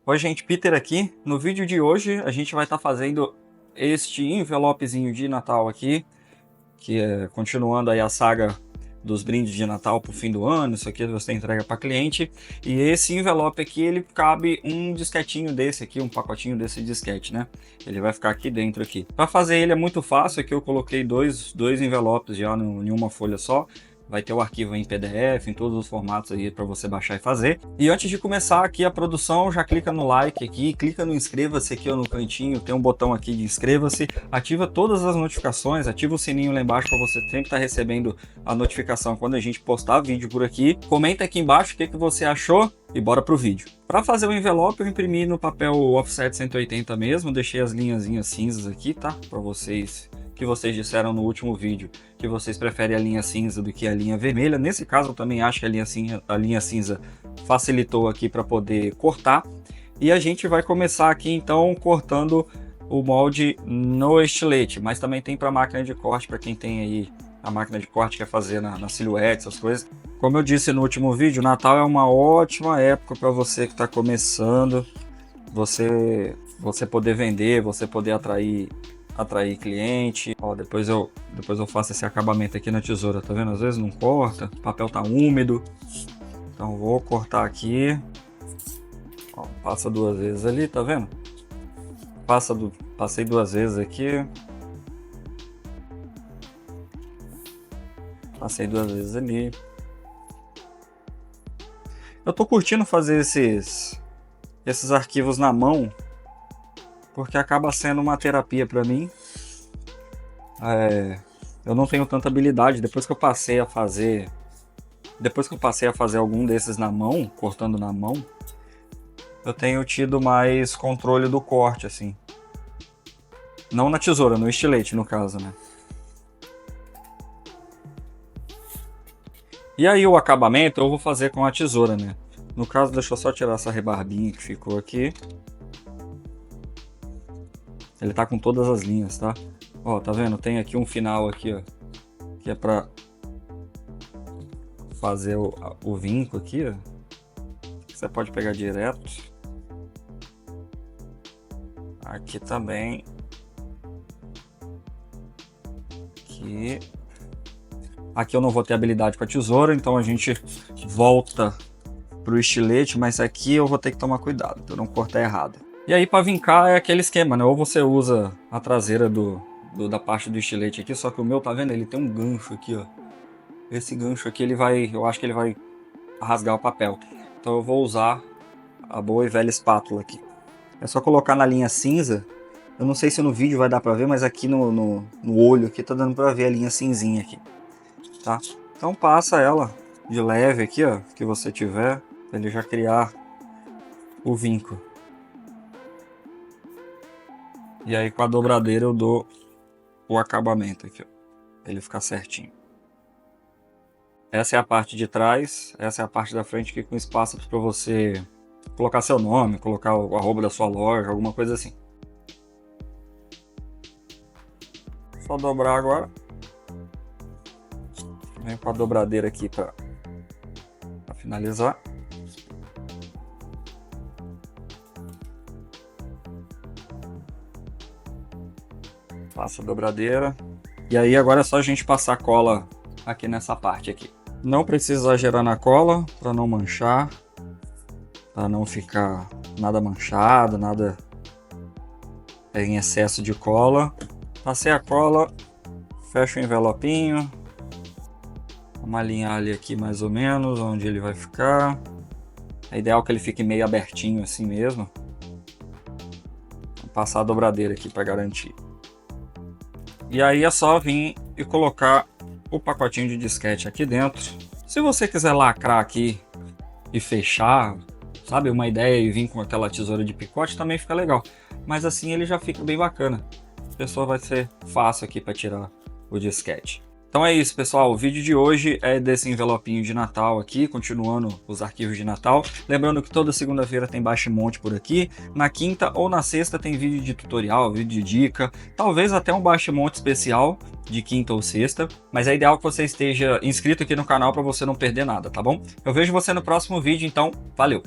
Oi gente, Peter aqui. No vídeo de hoje a gente vai estar fazendo este envelopezinho de Natal aqui, que é continuando aí a saga dos brindes de Natal para o fim do ano. Isso aqui você entrega para cliente, e esse envelope aqui ele cabe um disquetinho desse aqui, um pacotinho desse disquete, né? Ele vai ficar aqui dentro aqui. Para fazer ele é muito fácil, aqui eu coloquei dois envelopes já em uma folha só. Vai ter o arquivo em PDF, em todos os formatos aí para você baixar e fazer. E antes de começar aqui a produção, já clica no like aqui, clica no inscreva-se aqui ó, no cantinho, tem um botão aqui de inscreva-se, ativa todas as notificações, ativa o sininho lá embaixo para você sempre estar recebendo a notificação quando a gente postar vídeo por aqui. Comenta aqui embaixo o que você achou e bora pro vídeo. Para fazer o envelope eu imprimi no papel offset 180 mesmo, deixei as linhazinhas cinzas aqui, tá? Para vocês que vocês disseram no último vídeo que vocês preferem a linha cinza do que a linha vermelha. Nesse caso eu também acho que a linha cinza facilitou aqui para poder cortar. E a gente vai começar aqui então cortando o molde no estilete, mas também tem para máquina de corte, para quem tem aí a máquina de corte que quer fazer na silhuete, essas coisas. Como eu disse no último vídeo, Natal é uma ótima época para você que está começando, você poder vender, você poder atrair cliente. Ó, depois eu faço esse acabamento aqui na tesoura, tá vendo? Às vezes não corta, o papel tá úmido, então vou cortar aqui. Ó, passa duas vezes ali, tá vendo? Passei duas vezes aqui, passei duas vezes ali. Eu tô curtindo fazer esses arquivos na mão, porque acaba sendo uma terapia para mim. Eu não tenho tanta habilidade. Depois que eu passei a fazer algum desses na mão, cortando na mão, eu tenho tido mais controle do corte, assim. Não na tesoura, no estilete, no caso, né? E aí o acabamento eu vou fazer com a tesoura, né? No caso, deixa eu só tirar essa rebarbinha que ficou aqui. Ele tá com todas as linhas, tá? Ó, tá vendo? Tem aqui um final aqui, ó, que é pra fazer o vinco aqui, ó. Você pode pegar direto. Aqui também. Aqui eu não vou ter habilidade com a tesoura, então a gente volta pro estilete, mas aqui eu vou ter que tomar cuidado pra não cortar errado. E aí para vincar é aquele esquema, né? Ou você usa a traseira da parte do estilete aqui, só que o meu, tá vendo? Ele tem um gancho aqui, ó. Esse gancho aqui, eu acho que ele vai rasgar o papel. Então eu vou usar a boa e velha espátula aqui. É só colocar na linha cinza. Eu não sei se no vídeo vai dar pra ver, mas aqui no olho aqui tá dando pra ver a linha cinzinha aqui, tá? Então passa ela de leve aqui, ó, que você tiver, pra ele já criar o vinco. E aí com a dobradeira eu dou o acabamento aqui, ó, pra ele ficar certinho. Essa é a parte de trás, essa é a parte da frente aqui com espaço para você colocar seu nome, colocar o arroba da sua loja, alguma coisa assim. Só dobrar agora. Vem com a dobradeira aqui para finalizar. Passa a dobradeira. E aí agora é só a gente passar cola aqui nessa parte aqui. Não precisa exagerar na cola para não manchar, para não ficar nada manchado, nada em excesso de cola. Passei a cola, fecho o envelopinho, vamos alinhar ali aqui mais ou menos onde ele vai ficar. É ideal que ele fique meio abertinho assim mesmo. Vou passar a dobradeira aqui para garantir. E aí é só vir e colocar o pacotinho de disquete aqui dentro. Se você quiser lacrar aqui e fechar, sabe, uma ideia e vir com aquela tesoura de picote também fica legal. Mas assim ele já fica bem bacana. A pessoa vai ser fácil aqui para tirar o disquete. Então é isso, pessoal. O vídeo de hoje é desse envelopinho de Natal aqui, continuando os arquivos de Natal. Lembrando que toda segunda-feira tem Baixe e Monte por aqui. Na quinta ou na sexta tem vídeo de tutorial, vídeo de dica. Talvez até um Baixe e Monte especial de quinta ou sexta. Mas é ideal que você esteja inscrito aqui no canal para você não perder nada, tá bom? Eu vejo você no próximo vídeo, então valeu!